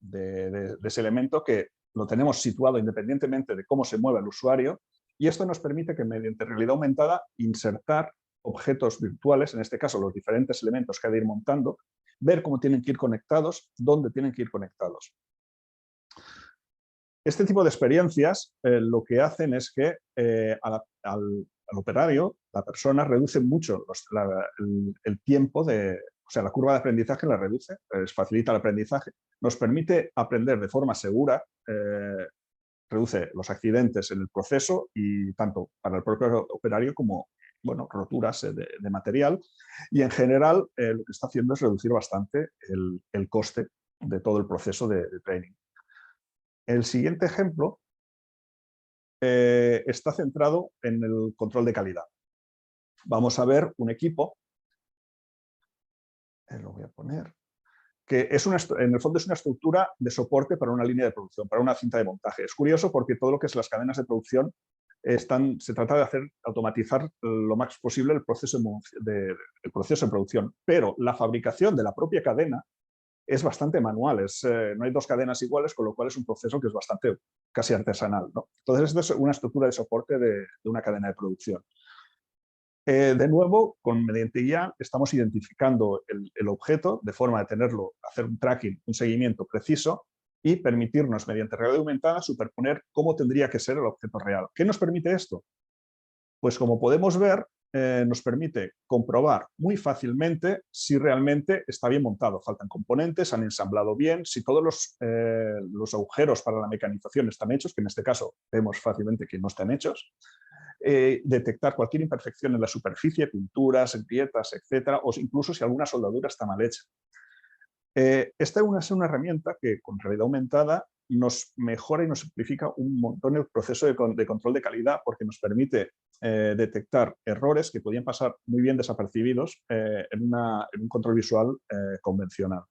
de ese elemento que lo tenemos situado independientemente de cómo se mueva el usuario y esto nos permite que mediante realidad aumentada insertar objetos virtuales, en este caso los diferentes elementos que ha de ir montando, ver cómo tienen que ir conectados, dónde tienen que ir conectados. Este tipo de experiencias lo que hacen es que al operario, la persona, reduce mucho el tiempo la curva de aprendizaje la reduce, les facilita el aprendizaje, nos permite aprender de forma segura, reduce los accidentes en el proceso y tanto para el propio operario como roturas de material y en general lo que está haciendo es reducir bastante el coste de todo el proceso de training. El siguiente ejemplo está centrado en el control de calidad. Vamos a ver un equipo, lo voy a poner, que en el fondo es una estructura de soporte para una línea de producción, para una cinta de montaje. Es curioso porque todo lo que es las cadenas de producción se trata de automatizar lo más posible el proceso de producción, pero la fabricación de la propia cadena es bastante manual, no hay dos cadenas iguales, con lo cual es un proceso que es casi artesanal, ¿no? Entonces, esto es una estructura de soporte de una cadena de producción. De nuevo, mediante IA estamos identificando el objeto de forma de hacer un tracking, un seguimiento preciso y permitirnos, mediante realidad aumentada, superponer cómo tendría que ser el objeto real. ¿Qué nos permite esto? Pues como podemos ver, nos permite comprobar muy fácilmente si realmente está bien montado. Faltan componentes, han ensamblado bien, si todos los agujeros para la mecanización están hechos, que en este caso vemos fácilmente que no están hechos. Detectar cualquier imperfección en la superficie, pinturas, grietas, etcétera, o incluso si alguna soldadura está mal hecha. Esta es una herramienta que con realidad aumentada nos mejora y nos simplifica un montón el proceso de control de calidad, porque nos permite detectar errores que podían pasar muy bien desapercibidos en un control visual convencional.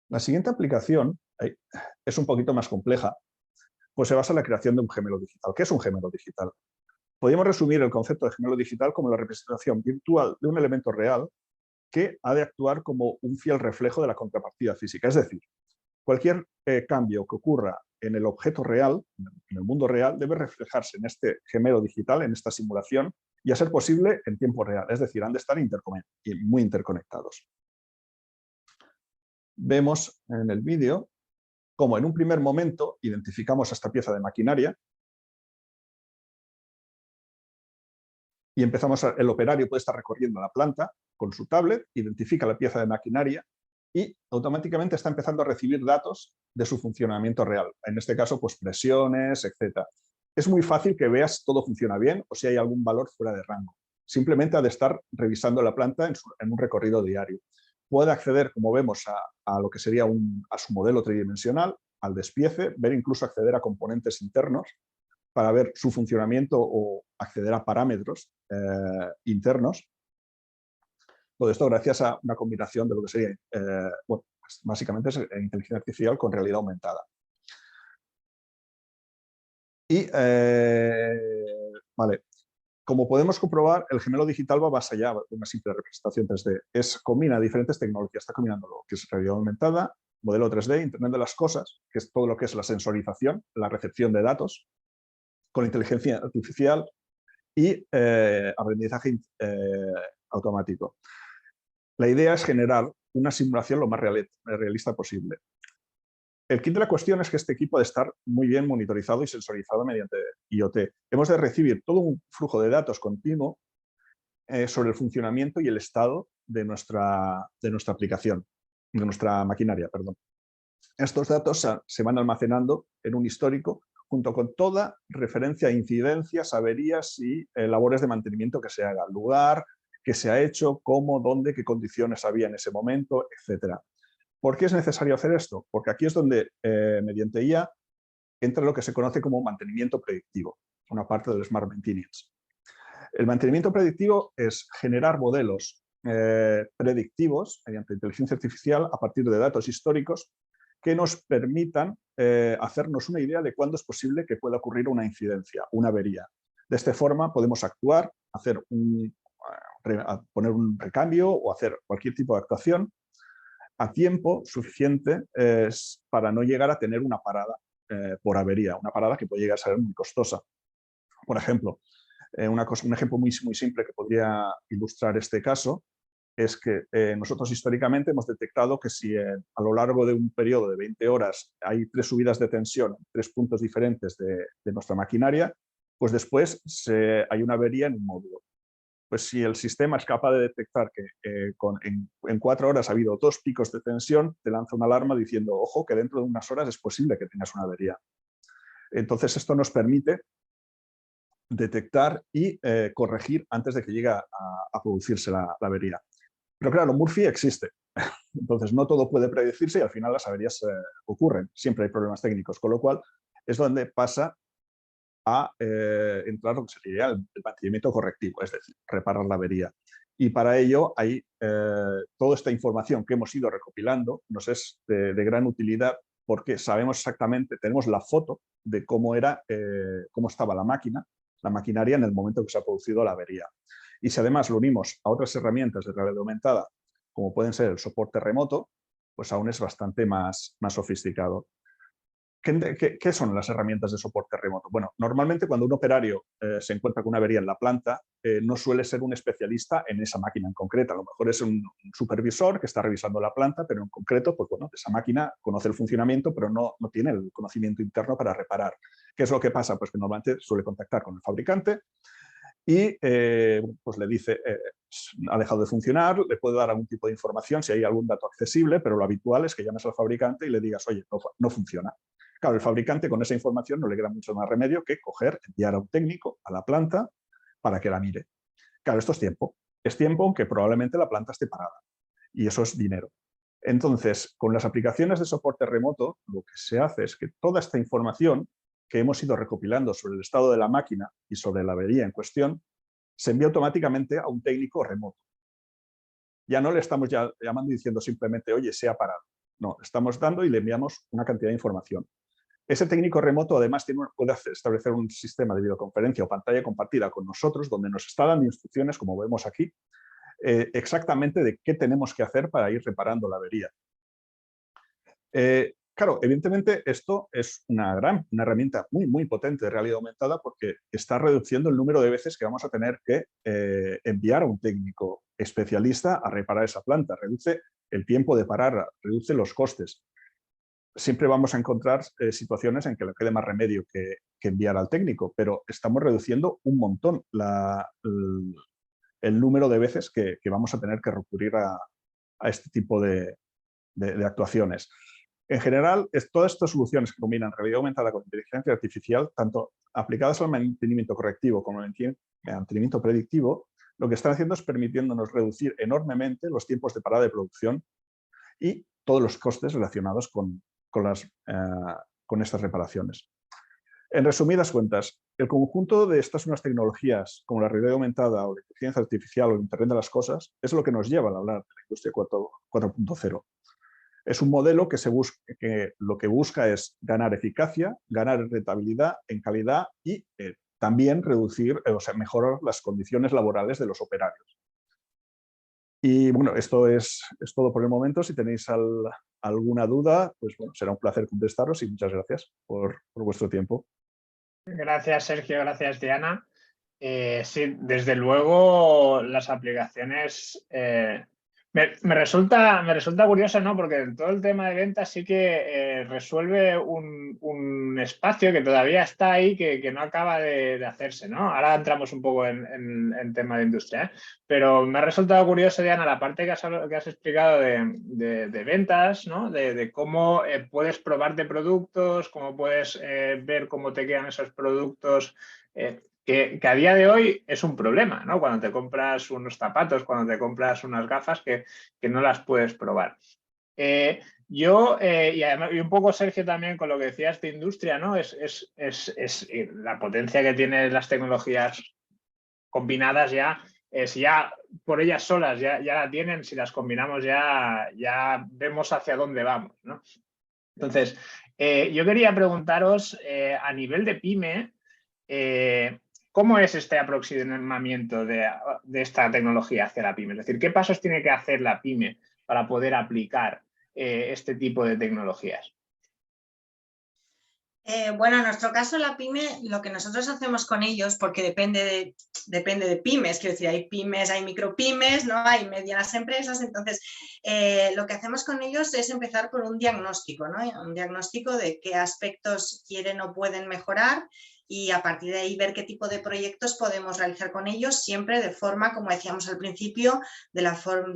La siguiente aplicación es un poquito más compleja, pues se basa en la creación de un gemelo digital. ¿Qué es un gemelo digital? Podríamos resumir el concepto de gemelo digital como la representación virtual de un elemento real que ha de actuar como un fiel reflejo de la contrapartida física. Es decir, cualquier cambio que ocurra en el objeto real, en el mundo real, debe reflejarse en este gemelo digital, en esta simulación, y a ser posible en tiempo real. Es decir, han de estar muy interconectados. Vemos en el vídeo cómo en un primer momento identificamos esta pieza de maquinaria y el operario puede estar recorriendo la planta con su tablet, identifica la pieza de maquinaria y automáticamente está empezando a recibir datos de su funcionamiento real. En este caso, pues presiones, etc. Es muy fácil que veas si todo funciona bien o si hay algún valor fuera de rango. Simplemente ha de estar revisando la planta en un recorrido diario. Puede acceder, como vemos, a lo que sería a su modelo tridimensional, al despiece, incluso acceder a componentes internos para ver su funcionamiento o acceder a parámetros internos. Todo esto gracias a una combinación de lo que sería, bueno, pues básicamente es inteligencia artificial con realidad aumentada. Y, vale, como podemos comprobar, el gemelo digital va más allá de una simple representación 3D. Combina diferentes tecnologías, está combinando lo que es realidad aumentada, modelo 3D, Internet de las cosas, que es todo lo que es la sensorización, la recepción de datos, con inteligencia artificial y aprendizaje automático. La idea es generar una simulación lo más realista posible. El kit de la cuestión es que este equipo ha de estar muy bien monitorizado y sensorizado mediante IoT. Hemos de recibir todo un flujo de datos continuo sobre el funcionamiento y el estado de nuestra aplicación, de nuestra maquinaria, perdón. Estos datos se van almacenando en un histórico junto con toda referencia a incidencias, averías y labores de mantenimiento que se haga, lugar, qué se ha hecho, cómo, dónde, qué condiciones había en ese momento, etc. ¿Por qué es necesario hacer esto? Porque aquí es donde, mediante IA, entra lo que se conoce como mantenimiento predictivo, una parte del Smart Maintenance. El mantenimiento predictivo es generar modelos predictivos mediante inteligencia artificial a partir de datos históricos que nos permitan hacernos una idea de cuándo es posible que pueda ocurrir una incidencia, una avería. De esta forma podemos actuar, poner un recambio o hacer cualquier tipo de actuación a tiempo suficiente para no llegar a tener una parada por avería, una parada que puede llegar a ser muy costosa. Por ejemplo, un ejemplo muy simple que podría ilustrar este caso es que nosotros históricamente hemos detectado que si a lo largo de un periodo de 20 horas hay 3 subidas de tensión en 3 puntos diferentes de nuestra maquinaria, pues después hay una avería en un módulo. Pues si el sistema es capaz de detectar que en 4 horas ha habido 2 picos de tensión, te lanza una alarma diciendo, ojo, que dentro de unas horas es posible que tengas una avería. Entonces esto nos permite detectar y corregir antes de que llegue a producirse la avería. Pero claro, Murphy existe, entonces no todo puede predecirse y al final las averías ocurren, siempre hay problemas técnicos, con lo cual es donde pasa a entrar lo que sería el mantenimiento correctivo, es decir, reparar la avería. Y para ello hay toda esta información que hemos ido recopilando, nos es de gran utilidad porque sabemos exactamente, tenemos la foto de cómo estaba la maquinaria en el momento que se ha producido la avería. Y si además lo unimos a otras herramientas de realidad aumentada, como pueden ser el soporte remoto, pues aún es bastante más sofisticado. ¿Qué son las herramientas de soporte remoto? Bueno, normalmente cuando un operario se encuentra con una avería en la planta, no suele ser un especialista en esa máquina en concreto. A lo mejor es un supervisor que está revisando la planta, pero en concreto, pues bueno, esa máquina conoce el funcionamiento, pero no tiene el conocimiento interno para reparar. ¿Qué es lo que pasa? Pues que normalmente suele contactar con el fabricante y pues le dice, ha dejado de funcionar, le puede dar algún tipo de información si hay algún dato accesible, pero lo habitual es que llames al fabricante y le digas, oye, no funciona. Claro, el fabricante con esa información no le queda mucho más remedio que coger, enviar a un técnico a la planta para que la mire. Claro, esto es tiempo. Es tiempo aunque probablemente la planta esté parada. Y eso es dinero. Entonces, con las aplicaciones de soporte remoto, lo que se hace es que toda esta información que hemos ido recopilando sobre el estado de la máquina y sobre la avería en cuestión, se envía automáticamente a un técnico remoto. Ya no le estamos llamando y diciendo simplemente, oye, se ha parado. No, le estamos dando y le enviamos una cantidad de información. Ese técnico remoto además puede establecer un sistema de videoconferencia o pantalla compartida con nosotros donde nos está dando instrucciones, como vemos aquí, exactamente de qué tenemos que hacer para ir reparando la avería. Claro, evidentemente esto es una herramienta muy potente de realidad aumentada porque está reduciendo el número de veces que vamos a tener que enviar a un técnico especialista a reparar esa planta. Reduce el tiempo de parar, reduce los costes. Siempre vamos a encontrar situaciones en que le quede más remedio que enviar al técnico, pero estamos reduciendo un montón el número de veces que vamos a tener que recurrir a este tipo de actuaciones. En general, todas estas soluciones que combinan realidad aumentada con inteligencia artificial, tanto aplicadas al mantenimiento correctivo como al mantenimiento predictivo, lo que están haciendo es permitiéndonos reducir enormemente los tiempos de parada de producción y todos los costes relacionados con estas reparaciones. En resumidas cuentas, el conjunto de estas nuevas tecnologías, como la realidad aumentada o la inteligencia artificial o el Internet de las cosas, es lo que nos lleva a hablar de la industria 4.0. Es un modelo que lo que busca es ganar eficacia, ganar rentabilidad en calidad y también reducir, mejorar las condiciones laborales de los operarios. Y bueno, esto es todo por el momento. Si tenéis alguna duda, pues bueno, será un placer contestaros y muchas gracias por vuestro tiempo.
Gracias, Sergio. Gracias, Diana. Sí, desde luego las aplicaciones me resulta curioso, ¿no? Porque todo el tema de ventas sí que resuelve un espacio que todavía está ahí que no acaba de hacerse, ¿no? Ahora entramos un poco en tema de industria, ¿eh? Pero me ha resultado curioso, Diana, la parte que has explicado de ventas, ¿no? De cómo puedes probarte productos, cómo puedes ver cómo te quedan esos productos. Que a día de hoy es un problema, ¿no? Cuando te compras unos zapatos, cuando te compras unas gafas que no las puedes probar. Y un poco, Sergio, también con lo que decías de industria, ¿no? Es la potencia que tienen las tecnologías combinadas ya por ellas solas, ya la tienen, si las combinamos ya vemos hacia dónde vamos, ¿no? Entonces, yo quería preguntaros, a nivel de pyme, ¿cómo es este aproximamiento de esta tecnología hacia la pyme? Es decir, ¿qué pasos tiene que hacer la pyme para poder aplicar este tipo de tecnologías?
Bueno, en nuestro caso, la pyme, lo que nosotros hacemos con ellos, porque depende de pymes, quiero decir, hay pymes, hay micropymes, ¿no? Hay medianas empresas, entonces lo que hacemos con ellos es empezar por un diagnóstico, ¿no? Un diagnóstico de qué aspectos quieren o pueden mejorar y a partir de ahí ver qué tipo de proyectos podemos realizar con ellos, siempre de forma, como decíamos al principio, de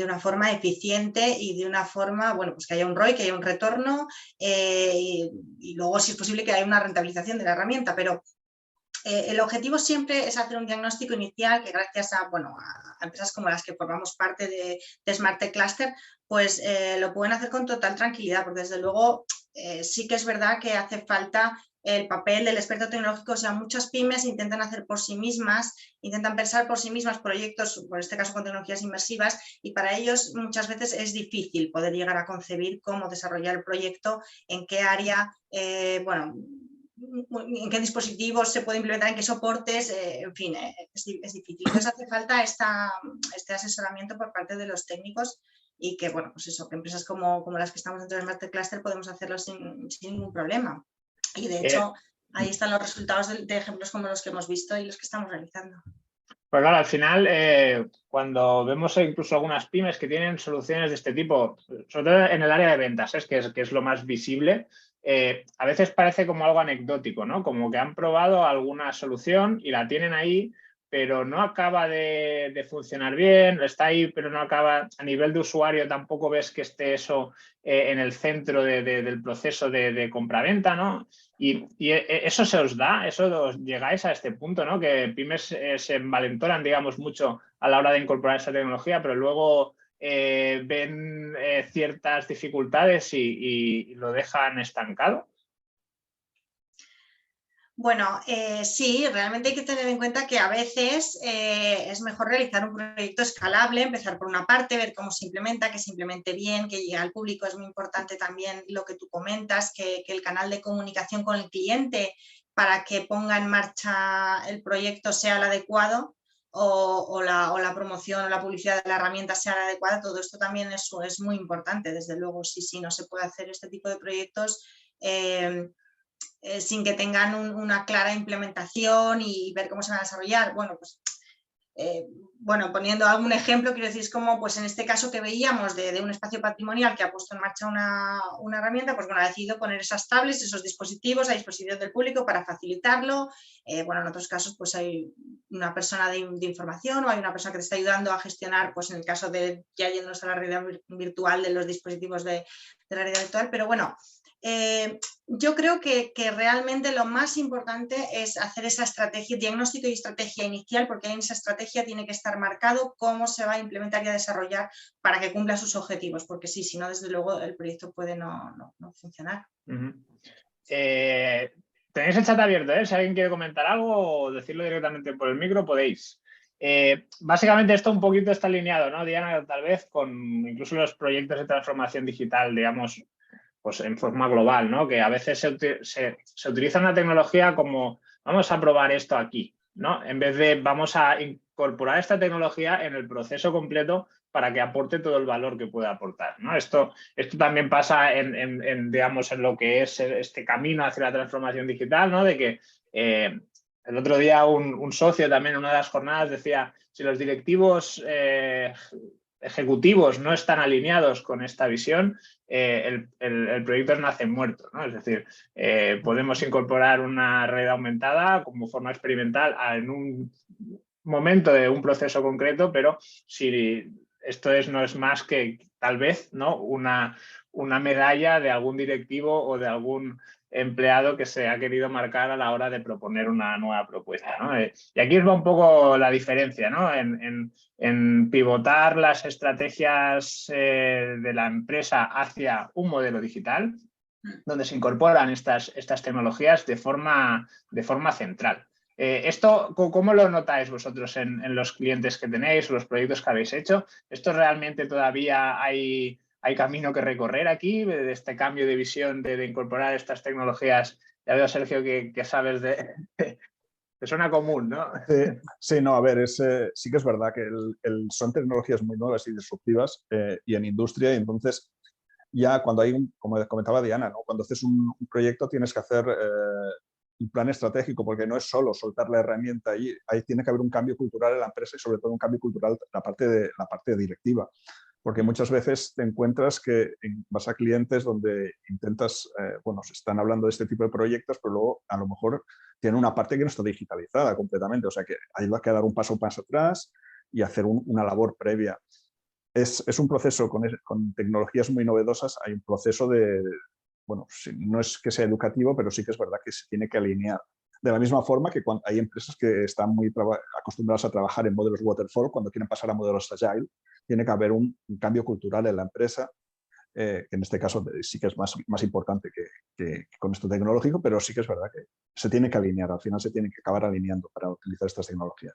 una forma eficiente y de una forma, bueno, pues que haya un ROI, que haya un retorno y luego, si es posible, que haya una rentabilización de la herramienta, pero el objetivo siempre es hacer un diagnóstico inicial que gracias a empresas como las que formamos parte de SmartTech Cluster, pues lo pueden hacer con total tranquilidad, porque desde luego sí que es verdad que hace falta el papel del experto tecnológico. O sea, muchas pymes intentan hacer por sí mismas, intentan pensar por sí mismas proyectos, por este caso con tecnologías inmersivas, y para ellos muchas veces es difícil poder llegar a concebir cómo desarrollar el proyecto, en qué área, en qué dispositivos se puede implementar, en qué soportes, en fin, es difícil. Entonces hace falta este asesoramiento por parte de los técnicos y que, bueno, pues eso, que empresas como las que estamos dentro del SmartTech Cluster podemos hacerlo sin ningún problema. Y de hecho, ahí están los resultados de ejemplos como los que hemos visto y los que estamos realizando.
Pues claro, al final, cuando vemos incluso algunas pymes que tienen soluciones de este tipo, sobre todo en el área de ventas, que es lo más visible, a veces parece como algo anecdótico, ¿no? Como que han probado alguna solución y la tienen ahí, pero no acaba de funcionar bien, está ahí, pero no acaba, a nivel de usuario tampoco ves que esté eso en el centro del proceso de compraventa, ¿no? Y eso se os da, eso os llegáis a este punto, ¿no? Que pymes se envalentonan, digamos, mucho a la hora de incorporar esa tecnología, pero luego ven ciertas dificultades y lo dejan estancado.
Bueno, sí, realmente hay que tener en cuenta que a veces es mejor realizar un proyecto escalable, empezar por una parte, ver cómo se implementa, que se implemente bien, que llegue al público. Es muy importante también lo que tú comentas, que el canal de comunicación con el cliente para que ponga en marcha el proyecto sea el adecuado o la promoción o la publicidad de la herramienta sea la adecuada. Todo esto también es muy importante, desde luego. Sí, no se puede hacer este tipo de proyectos sin que tengan una clara implementación y ver cómo se van a desarrollar. Bueno, pues poniendo algún ejemplo, quiero decir, es como pues en este caso que veíamos de un espacio patrimonial que ha puesto en marcha una herramienta, pues bueno, ha decidido poner esas tablets, esos dispositivos a disposición del público para facilitarlo. Bueno, en otros casos pues hay una persona de información o hay una persona que te está ayudando a gestionar, pues en el caso de ya yéndonos a la realidad virtual, de los dispositivos de la realidad virtual, pero bueno, yo creo que realmente lo más importante es hacer esa estrategia, diagnóstico y estrategia inicial, porque en esa estrategia tiene que estar marcado cómo se va a implementar y a desarrollar para que cumpla sus objetivos, porque sí, si no, desde luego el proyecto puede no funcionar.
Tenéis el chat abierto, ¿eh? Si alguien quiere comentar algo o decirlo directamente por el micro, podéis. Básicamente esto un poquito está alineado, ¿no, Diana? Tal vez con incluso los proyectos de transformación digital, digamos, pues en forma global, ¿no? Que a veces se utiliza una tecnología como vamos a probar esto aquí, ¿no? En vez de vamos a incorporar esta tecnología en el proceso completo para que aporte todo el valor que pueda aportar, ¿no? Esto también pasa digamos, en lo que es este camino hacia la transformación digital, ¿no? De que el otro día un socio también en una de las jornadas decía, si los directivos ejecutivos no están alineados con esta visión, el proyecto nace muerto, ¿no? Es decir, podemos incorporar una realidad aumentada como forma experimental en un momento de un proceso concreto, pero si esto no es más que tal vez, ¿no? una medalla de algún directivo o de algún empleado que se ha querido marcar a la hora de proponer una nueva propuesta, ¿no? Y aquí va un poco la diferencia, ¿no? En pivotar las estrategias de la empresa hacia un modelo digital donde se incorporan estas tecnologías de forma central. ¿Esto cómo lo notáis vosotros en los clientes que tenéis o los proyectos que habéis hecho? ¿Esto realmente todavía hay camino que recorrer aquí, de este cambio de visión de incorporar estas tecnologías? Ya veo, Sergio, que sabes te suena común, ¿no?
Sí, no, a ver, sí que es verdad que son tecnologías muy nuevas y disruptivas y en industria, y entonces ya cuando hay, como comentaba Diana, ¿no? Cuando haces un proyecto tienes que hacer un plan estratégico, porque no es solo soltar la herramienta ahí tiene que haber un cambio cultural en la empresa y sobre todo un cambio cultural en la parte directiva. Porque muchas veces te encuentras que vas a clientes donde intentas, se están hablando de este tipo de proyectos, pero luego a lo mejor tiene una parte que no está digitalizada completamente, o sea que hay que dar un paso atrás y hacer una labor previa. Es un proceso con tecnologías muy novedosas, hay un proceso no es que sea educativo, pero sí que es verdad que se tiene que alinear. De la misma forma que hay empresas que están muy acostumbradas a trabajar en modelos waterfall, cuando quieren pasar a modelos agile, tiene que haber un cambio cultural en la empresa, que en este caso sí que es más importante que con esto tecnológico, pero sí que es verdad que se tiene que alinear, al final se tiene que acabar alineando para utilizar estas tecnologías.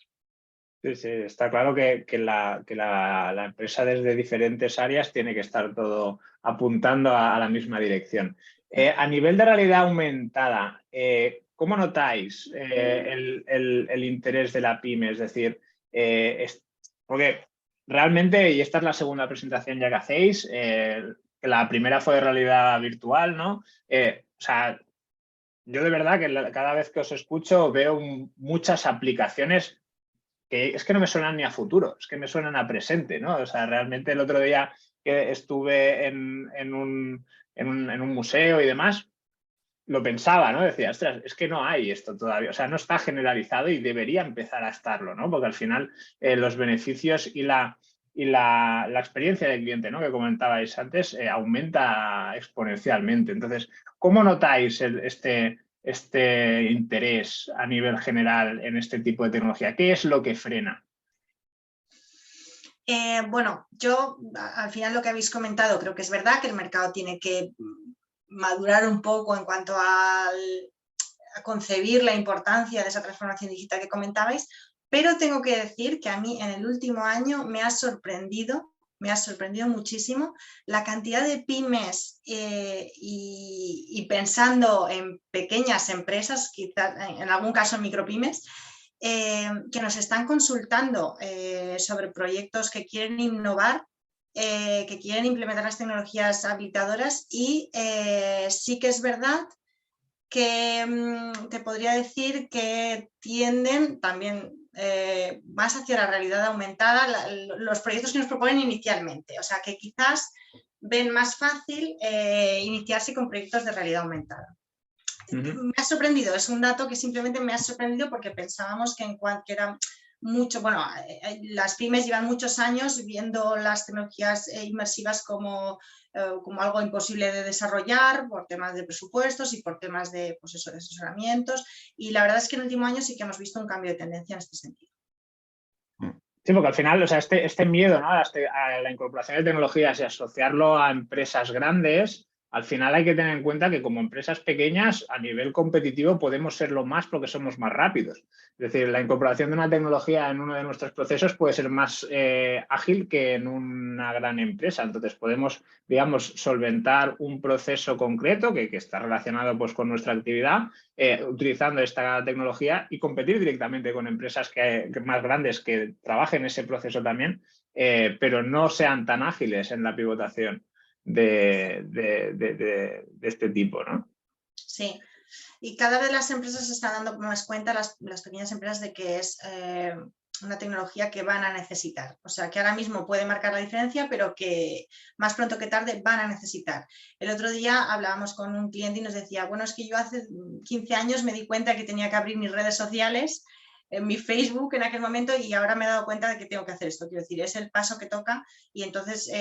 Sí, sí, está claro que la empresa desde diferentes áreas tiene que estar todo apuntando a la misma dirección. A nivel de realidad aumentada, ¿cómo notáis el interés de la pyme? Es decir, porque realmente, y esta es la segunda presentación ya que hacéis, que la primera fue de realidad virtual, ¿no? O sea, yo de verdad que cada vez que os escucho veo muchas aplicaciones que es que no me suenan ni a futuro, es que me suenan a presente, ¿no? O sea, realmente el otro día que estuve en un museo y demás, lo pensaba, ¿no? Decía, ostras, es que no hay esto todavía, o sea, no está generalizado y debería empezar a estarlo, ¿no? Porque al final los beneficios y la experiencia del cliente, ¿no? Que comentabais antes, aumenta exponencialmente. Entonces, ¿cómo notáis este interés a nivel general en este tipo de tecnología? ¿Qué es lo que frena?
Bueno, yo al final lo que habéis comentado creo que es verdad que el mercado tiene que madurar un poco en cuanto a concebir la importancia de esa transformación digital que comentabais, pero tengo que decir que a mí en el último año me ha sorprendido muchísimo la cantidad de pymes y pensando en pequeñas empresas, quizás en algún caso micropymes, que nos están consultando sobre proyectos que quieren innovar, que quieren implementar las tecnologías habilitadoras y sí que es verdad que te podría decir que tienden también más hacia la realidad aumentada, los proyectos que nos proponen inicialmente. O sea, que quizás ven más fácil iniciarse con proyectos de realidad aumentada. Me ha sorprendido, es un dato que simplemente me ha sorprendido porque pensábamos que era mucho, bueno, las pymes llevan muchos años viendo las tecnologías inmersivas como algo imposible de desarrollar por temas de presupuestos y por temas de, pues eso, de asesoramientos, y la verdad es que en el último año sí que hemos visto un cambio de tendencia en este sentido.
Sí, porque al final, o sea, este miedo, ¿no? a la incorporación de tecnologías y asociarlo a empresas grandes, al final hay que tener en cuenta que como empresas pequeñas, a nivel competitivo, podemos serlo más porque somos más rápidos. Es decir, la incorporación de una tecnología en uno de nuestros procesos puede ser más ágil que en una gran empresa. Entonces, podemos, digamos, solventar un proceso concreto que está relacionado pues, con nuestra actividad, utilizando esta tecnología y competir directamente con empresas más grandes que trabajen ese proceso también, pero no sean tan ágiles en la pivotación de este tipo, ¿no?
Sí, y cada vez las empresas se están dando más cuenta, las pequeñas empresas, de que es una tecnología que van a necesitar. O sea, que ahora mismo puede marcar la diferencia, pero que más pronto que tarde van a necesitar. El otro día hablábamos con un cliente y nos decía, bueno, es que yo hace 15 años me di cuenta que tenía que abrir mis redes sociales, en mi Facebook en aquel momento, y ahora me he dado cuenta de que tengo que hacer esto. Quiero decir, es el paso que toca, y entonces,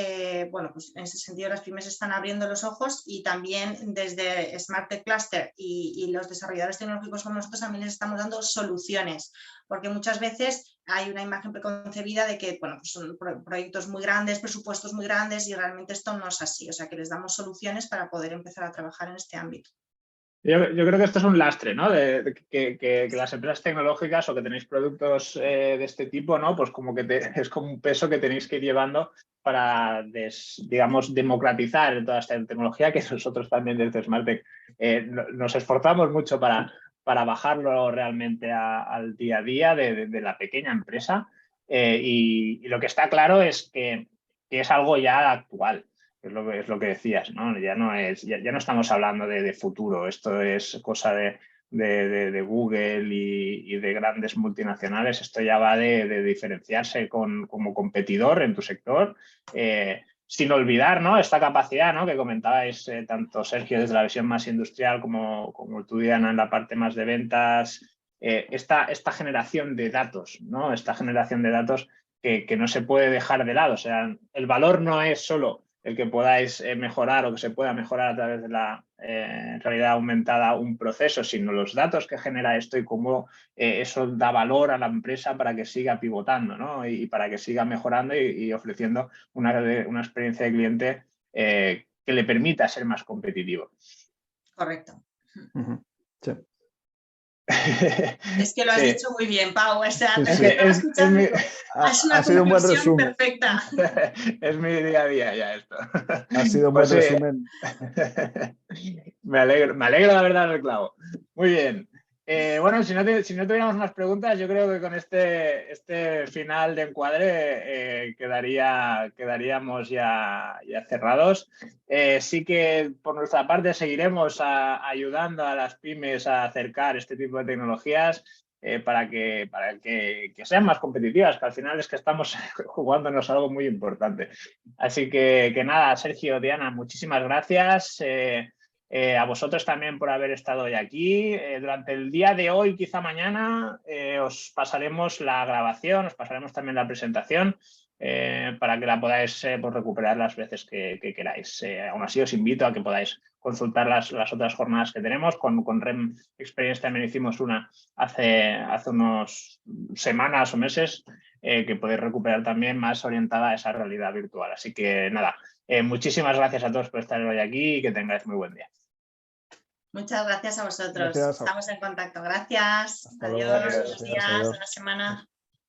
bueno, pues en ese sentido las pymes están abriendo los ojos, y también desde Smart Tech Cluster y los desarrolladores tecnológicos como nosotros también les estamos dando soluciones, porque muchas veces hay una imagen preconcebida de que, bueno, pues son proyectos muy grandes, presupuestos muy grandes, y realmente esto no es así. O sea, que les damos soluciones para poder empezar a trabajar en este ámbito.
Yo creo que esto es un lastre, ¿no? Que las empresas tecnológicas o que tenéis productos de este tipo, ¿no? Pues como que es como un peso que tenéis que ir llevando para, digamos, democratizar toda esta tecnología, que nosotros también desde SmartTech nos esforzamos mucho para bajarlo realmente al día a día de la pequeña empresa. Y lo que está claro es que es algo ya actual. Es lo que decías, ¿no? Ya no estamos hablando de futuro, esto es cosa de Google y de grandes multinacionales, esto ya va de diferenciarse como competidor en tu sector, sin olvidar, ¿no? Esta capacidad, ¿no? que comentabais tanto Sergio desde la visión más industrial como tú, Diana, en la parte más de ventas, esta generación de datos, ¿no? Esta generación de datos que no se puede dejar de lado. O sea, el valor no es solo el que podáis mejorar o que se pueda mejorar a través de la realidad aumentada un proceso, sino los datos que genera esto y cómo eso da valor a la empresa para que siga pivotando, ¿no? y para que siga mejorando y ofreciendo una experiencia de cliente que le permita ser más competitivo.
Correcto.
Sí.
Es que lo has dicho muy bien, Pau. O sea,
ha sido un buen resumen.
Perfecta.
Es mi día a día ya esto.
Ha sido un buen resumen.
Me alegro de haber dado el clavo. Muy bien. Bueno, si no tuviéramos más preguntas, yo creo que con este final de encuadre quedaríamos ya cerrados. Sí que por nuestra parte seguiremos ayudando a las pymes a acercar este tipo de tecnologías para que sean más competitivas, que al final es que estamos jugándonos algo muy importante. Así que nada, Sergio, Diana, muchísimas gracias. A vosotros también por haber estado hoy aquí. Durante el día de hoy, quizá mañana, os pasaremos la grabación, os pasaremos también la presentación para que la podáis pues, recuperar las veces que queráis. Aún así, os invito a que podáis consultar las otras jornadas que tenemos. Con REM Experience también hicimos una hace unas semanas o meses que podéis recuperar también más orientada a esa realidad virtual. Así que nada, muchísimas gracias a todos por estar hoy aquí y que tengáis muy buen día.
Muchas gracias a vosotros.
Gracias.
Estamos en contacto. Gracias.
Hasta luego.
Adiós. Buenos
Gracias,
días.
adiós.
Buena semana.